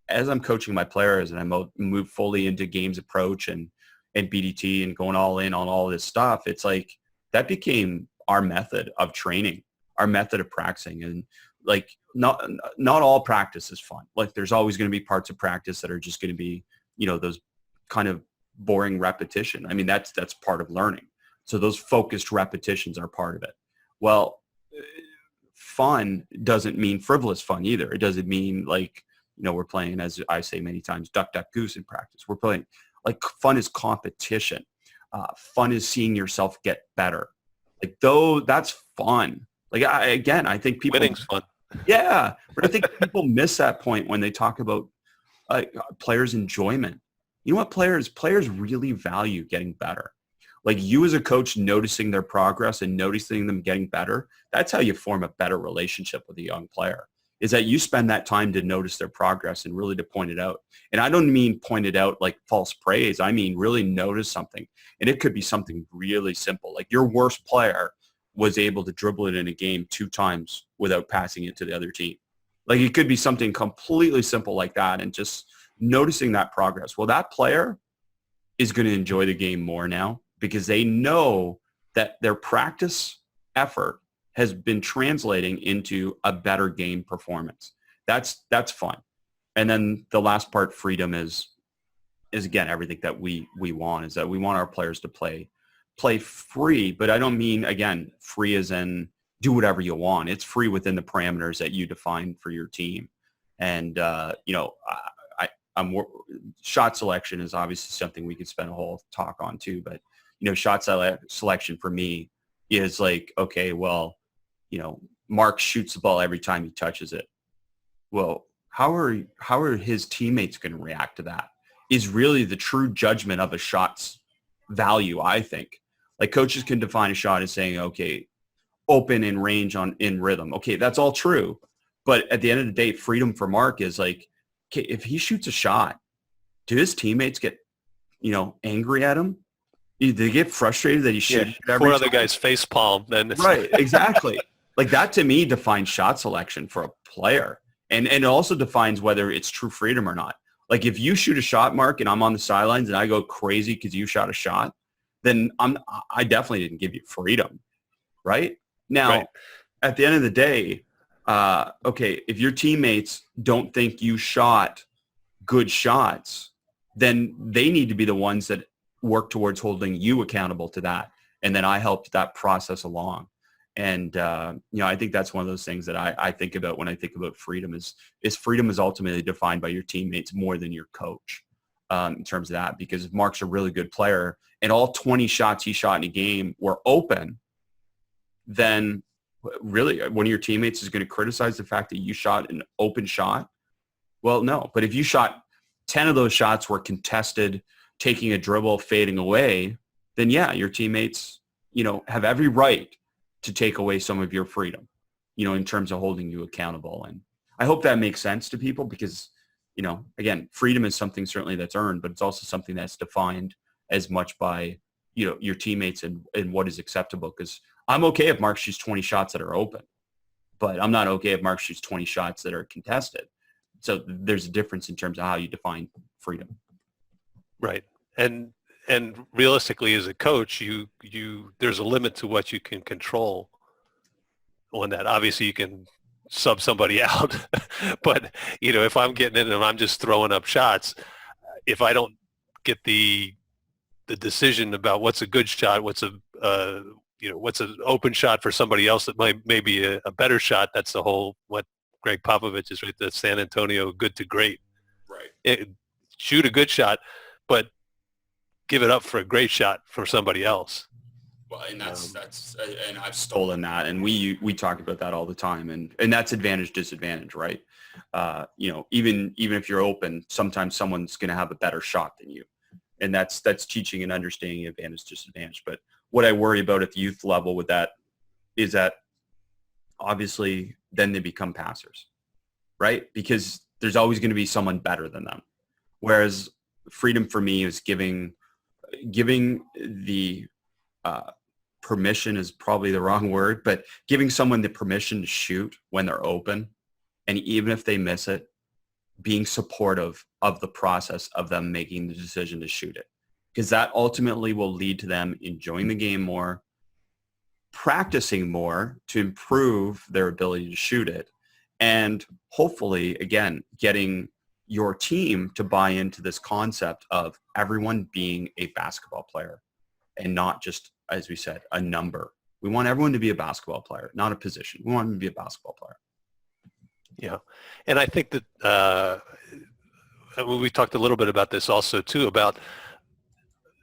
as I'm coaching my players and I move fully into games approach and BDT and going all in on all this stuff, it's like that became our method of training, our method of practicing. And like, not all practice is fun. Like, there's always going to be parts of practice that are just going to be, those kind of boring repetition. I mean, that's part of learning. So those focused repetitions are part of it. Well, fun doesn't mean frivolous fun either. It doesn't mean like, we're playing, as I say many times, duck, duck, goose in practice. We're playing, like, fun is competition. Fun is seeing yourself get better. Like, though, that's fun. Like, I think people... Winning's fun. Yeah. But I think people miss that point when they talk about players' enjoyment. You know what, players really value getting better. Like, you as a coach noticing their progress and noticing them getting better, that's how you form a better relationship with a young player, is that you spend that time to notice their progress and really to point it out. And I don't mean point it out like false praise. I mean really notice something. And it could be something really simple. Like, your worst player was able to dribble it in a game 2 times without passing it to the other team. Like, it could be something completely simple like that, and just noticing that progress. Well, that player is going to enjoy the game more now, because they know that their practice effort has been translating into a better game performance. That's fun. And then the last part, freedom, is again, everything that we want, is that we want our players to play free. But I don't mean, again, free as in do whatever you want. It's free within the parameters that you define for your team. And, shot selection is obviously something we could spend a whole talk on too. But, shot selection for me is like, okay, well, Mark shoots the ball every time he touches it. Well, how are his teammates going to react to that is really the true judgment of a shot's value, I think. Like, coaches can define a shot as saying, okay, open in range in rhythm. Okay, that's all true. But at the end of the day, freedom for Mark is like, okay, if he shoots a shot, do his teammates get, angry at him? Do they get frustrated that he shoots it every 4 other time? guys face palm. Then Right, exactly. Like, that to me defines shot selection for a player. And it also defines whether it's true freedom or not. Like, if you shoot a shot, Mark, and I'm on the sidelines and I go crazy because you shot a shot, then I definitely didn't give you freedom, right? Now, right. At the end of the day, okay, if your teammates don't think you shot good shots, then they need to be the ones that work towards holding you accountable to that. And then I helped that process along. And, I think that's one of those things that I think about when I think about freedom is freedom is ultimately defined by your teammates more than your coach in terms of that. Because if Mark's a really good player and all 20 shots he shot in a game were open, then really one of your teammates is going to criticize the fact that you shot an open shot. Well, no. But if you shot 10 of those shots were contested, taking a dribble, fading away, then yeah, your teammates, have every right to take away some of your freedom, in terms of holding you accountable. And I hope that makes sense to people because, again, freedom is something certainly that's earned, but it's also something that's defined as much by, your teammates and what is acceptable. Because I'm okay if Mark shoots 20 shots that are open, but I'm not okay if Mark shoots 20 shots that are contested. So there's a difference in terms of how you define freedom. Right. And realistically, as a coach, there's a limit to what you can control on that. Obviously, you can sub somebody out, but if I'm getting in and I'm just throwing up shots, if I don't get the decision about what's a good shot, what's an open shot for somebody else that may be a better shot. That's the whole, what Greg Popovich is, right? The San Antonio good to great. Right. Shoot a good shot, but give it up for a great shot from somebody else. Well, and that's and I've Stolen that, and we talk about that all the time, and that's advantage disadvantage, right? Even if you're open, sometimes someone's going to have a better shot than you, and that's teaching and understanding advantage disadvantage. But what I worry about at the youth level with that is that obviously then they become passers, right? Because there's always going to be someone better than them. Whereas freedom for me is giving the permission is probably the wrong word, but giving someone the permission to shoot when they're open, and even if they miss it, being supportive of the process of them making the decision to shoot it. Because that ultimately will lead to them enjoying the game more, practicing more to improve their ability to shoot it, and hopefully, again, getting your team to buy into this concept of everyone being a basketball player and not just, as we said, a number. We want everyone to be a basketball player, not a position. We want them to be a basketball player. Yeah. And I think that we talked a little bit about this also too, about,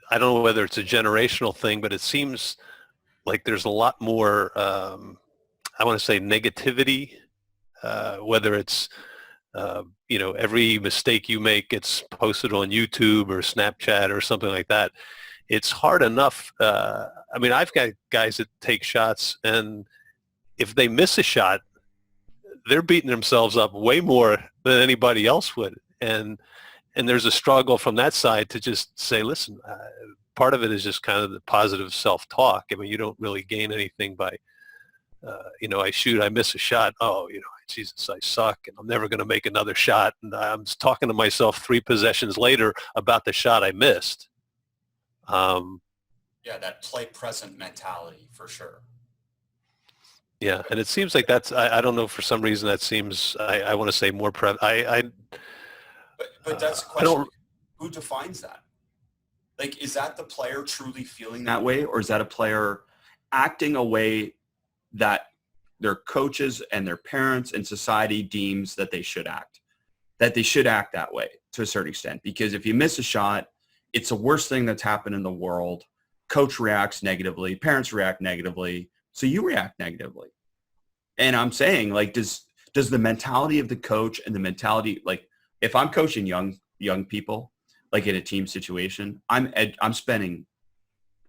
I don't know whether it's a generational thing, but it seems like there's a lot more, I want to say negativity, whether it's, every mistake you make gets posted on YouTube or Snapchat or something like that. It's hard enough. I've got guys that take shots, and if they miss a shot, they're beating themselves up way more than anybody else would. And there's a struggle from that side to just say, listen, part of it is just kind of the positive self-talk. You don't really gain anything by, I miss a shot. Oh, Jesus, I suck, and I'm never going to make another shot. And I'm talking to myself 3 possessions later about the shot I missed. Yeah, that play present mentality for sure. Yeah, and it seems like that's, I don't know, for some reason that seems, I want to say more but that's the question. Who defines that? Like, is that the player truly feeling that way, or is that a player acting a way that their coaches and their parents and society deems that they should act that way to a certain extent? Because if you miss a shot, it's the worst thing that's happened in the world. Coach reacts negatively, parents react negatively, so you react negatively. And I'm saying, like, does the mentality of the coach and the mentality, like, if I'm coaching young people, like in a team situation, I'm spending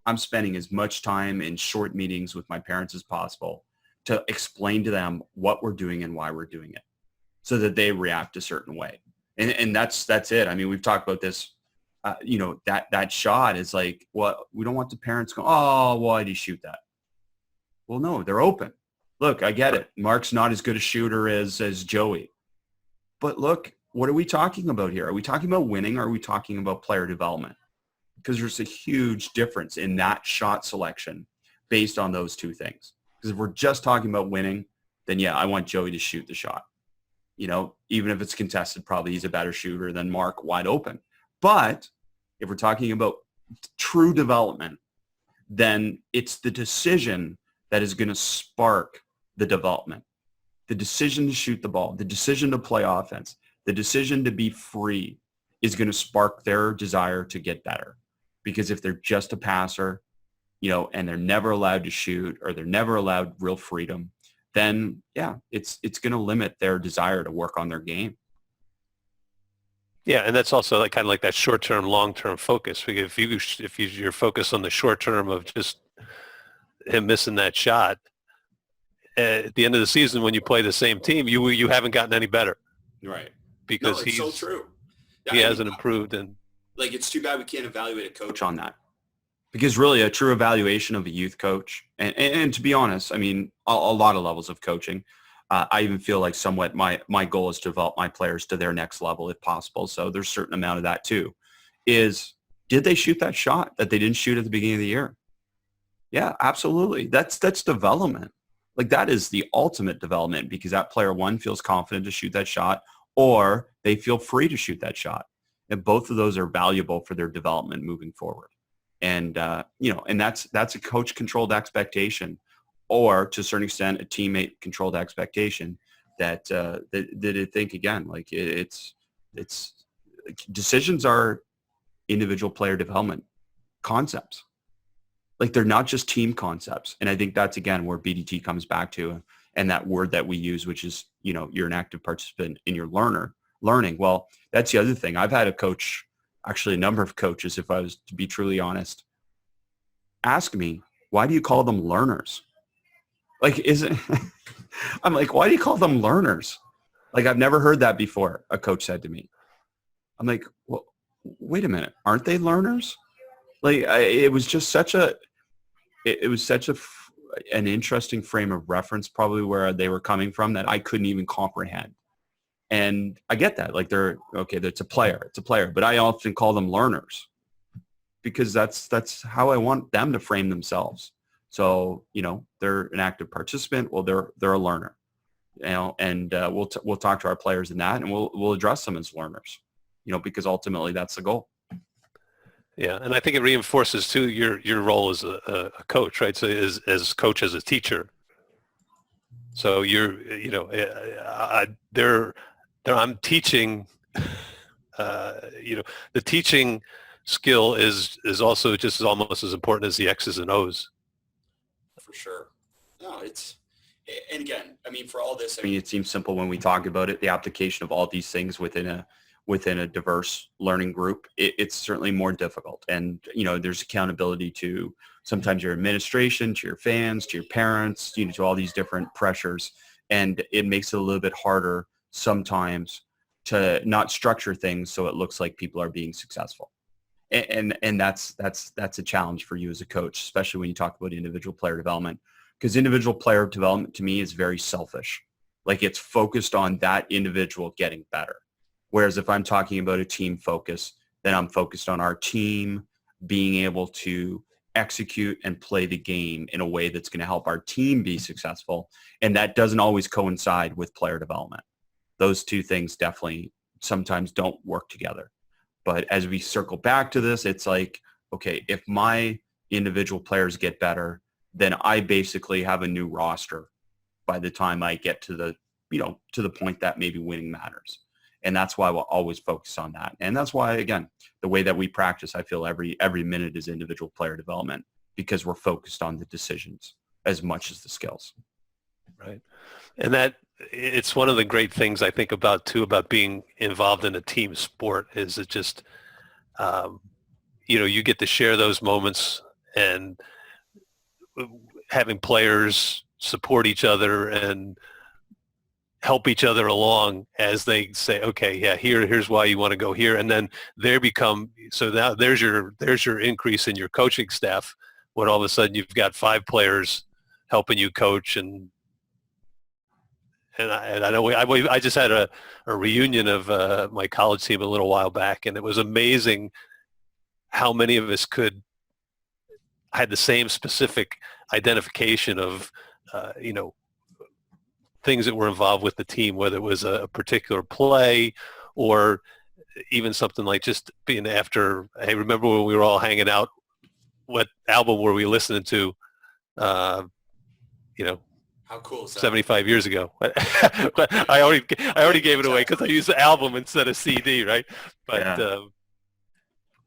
as much time in short meetings with my parents as possible to explain to them what we're doing and why we're doing it, so that they react a certain way. And that's it. We've talked about this. That shot is like, well, we don't want the parents going, oh, why did he shoot that? Well, no, they're open. Look, I get it. Mark's not as good a shooter as Joey. But look, what are we talking about here? Are we talking about winning, or are we talking about player development? Because there's a huge difference in that shot selection based on those two things. Because if we're just talking about winning, then yeah, I want Joey to shoot the shot. Even if it's contested, probably he's a better shooter than Mark wide open. But if we're talking about true development, then it's the decision that is going to spark the development. The decision to shoot the ball, the decision to play offense, the decision to be free is going to spark their desire to get better. Because if they're just a passer, and they're never allowed to shoot, or they're never allowed real freedom, then yeah, it's going to limit their desire to work on their game. Yeah, and that's also like kind of like that short-term, long-term focus. If you're focused on the short term of just him missing that shot, at the end of the season when you play the same team, you haven't gotten any better, right? Because no, it's so true. He hasn't improved, and like, it's too bad we can't evaluate a coach on that. Because really a true evaluation of a youth coach, and to be honest, I mean, a lot of levels of coaching, I even feel like somewhat my goal is to develop my players to their next level if possible. So there's a certain amount of that too, is did they shoot that shot that they didn't shoot at the beginning of the year? Yeah, absolutely. That's development. Like that is the ultimate development because that player, one, feels confident to shoot that shot or they feel free to shoot that shot. And both of those are valuable for their development moving forward. And, and that's a coach controlled expectation or to a certain extent, a teammate controlled expectation that I think again, like it's decisions are individual player development concepts. Like they're not just team concepts. And I think that's again where BDT comes back to and that word that we use, which is, you're an active participant in your learning. Well, that's the other thing. I've had a coach, actually a number of coaches, if I was to be truly honest, ask me, why do you call them learners? Like, I'm like, why do you call them learners? Like, I've never heard that before, a coach said to me. I'm like, well, wait a minute. Aren't they learners? Like, it was just an interesting frame of reference, probably where they were coming from that I couldn't even comprehend. And I get that. Like it's a player, but I often call them learners because that's how I want them to frame themselves. So, they're an active participant. Well, they're a learner, and we'll talk to our players in that and we'll address them as learners, because ultimately that's the goal. Yeah, and I think it reinforces too your role as a coach, right? So as coach, as a teacher. So I'm teaching. The teaching skill is also just almost as important as the X's and O's. For sure. No, and again, I mean, for all this, I mean, it seems simple when we talk about it. The application of all these things within a diverse learning group, it's certainly more difficult. And, there's accountability to sometimes your administration, to your fans, to your parents, to all these different pressures. And it makes it a little bit harder sometimes to not structure things so it looks like people are being successful. And that's a challenge for you as a coach, especially when you talk about individual player development, because individual player development to me is very selfish. Like it's focused on that individual getting better. Whereas if I'm talking about a team focus, then I'm focused on our team being able to execute and play the game in a way that's going to help our team be successful. And that doesn't always coincide with player development. Those two things definitely sometimes don't work together. But as we circle back to this, it's like, okay, if my individual players get better, then I basically have a new roster by the time I get to the point that maybe winning matters. And that's why we'll always focus on that. And that's why, again, the way that we practice, I feel every minute is individual player development because we're focused on the decisions as much as the skills. Right. And that it's one of the great things I think about being involved in a team sport is it just, you get to share those moments and having players support each other and help each other along as they say, okay, yeah, here's why you want to go here. And then so now there's your increase in your coaching staff when all of a sudden you've got 5 players helping you coach. And I know I just had a reunion of my college team a little while back, and it was amazing how many of us had the same specific identification of, things that were involved with the team, whether it was a particular play or even something like just being after, hey, remember when we were all hanging out, what album were we listening to, how cool is that? 75 years ago. But I already gave it away because I used the album instead of CD, right? But yeah.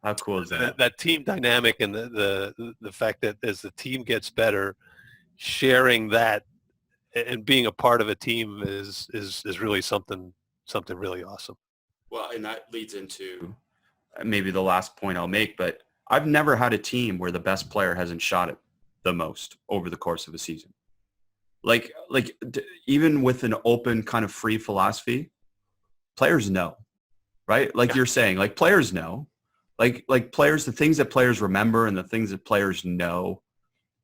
How cool is that? That team dynamic and the fact that as the team gets better, sharing that and being a part of a team is really something really awesome. Well, and that leads into maybe the last point I'll make, but I've never had a team where the best player hasn't shot it the most over the course of a season. Like even with an open kind of free philosophy, players know, right? Like you're saying, like players know, Like players, the things that players remember and the things that players know,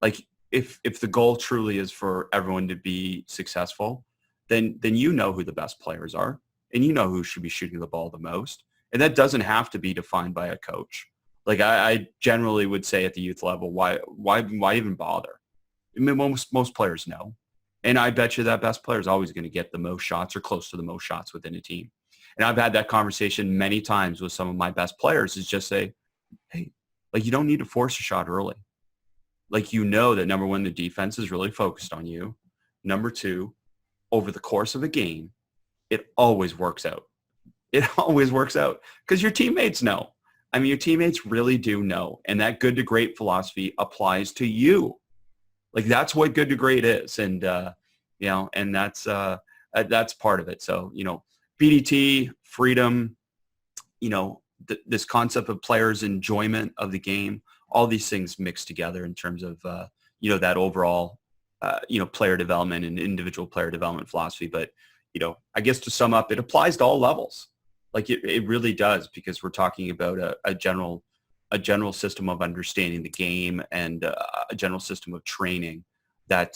like if the goal truly is for everyone to be successful, then you know who the best players are and you know who should be shooting the ball the most. And that doesn't have to be defined by a coach. Like I generally would say at the youth level, why even bother? I mean, most players know. And I bet you that best player is always going to get the most shots or close to the most shots within a team. And I've had that conversation many times with some of my best players is just say, hey, like you don't need to force a shot early. Like you know that number one, the defense is really focused on you. Number two, over the course of a game, it always works out. It always works out because your teammates know. I mean, your teammates really do know. And that good to great philosophy applies to you. Like that's what good to great is. And, and that's part of it. So, BDT, freedom, this concept of players' enjoyment of the game, all these things mixed together in terms of, that overall, player development and individual player development philosophy. But, I guess to sum up, it applies to all levels. Like it really does, because we're talking about a general system of understanding the game and a general system of training that,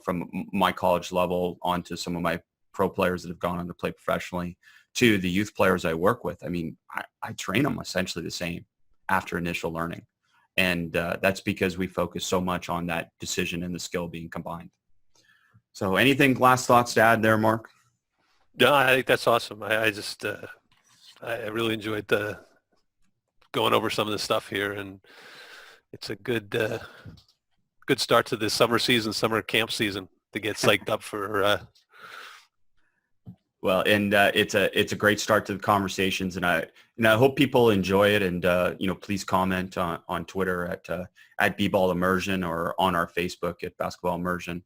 from my college level onto some of my pro players that have gone on to play professionally to the youth players I work with. I mean, I train them essentially the same after initial learning. And that's because we focus so much on that decision and the skill being combined. So anything, last thoughts to add there, Mark? No, I think that's awesome. I just, I really enjoyed going over some of the stuff here, and it's a good start to the summer camp season to get psyched up for. Well, and it's a great start to the conversations, and I hope people enjoy it. And please comment on Twitter at B-Ball Immersion or on our Facebook at Basketball Immersion,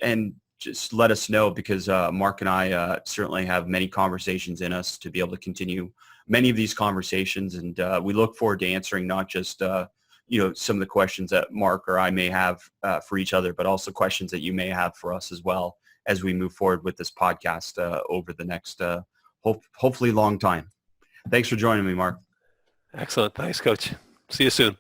and just let us know, because Mark and I certainly have many conversations in us to be able to continue many of these conversations, and we look forward to answering not just some of the questions that Mark or I may have for each other, but also questions that you may have for us as well as we move forward with this podcast over the next hopefully long time. Thanks for joining me, Mark. Excellent. Thanks, Coach. See you soon.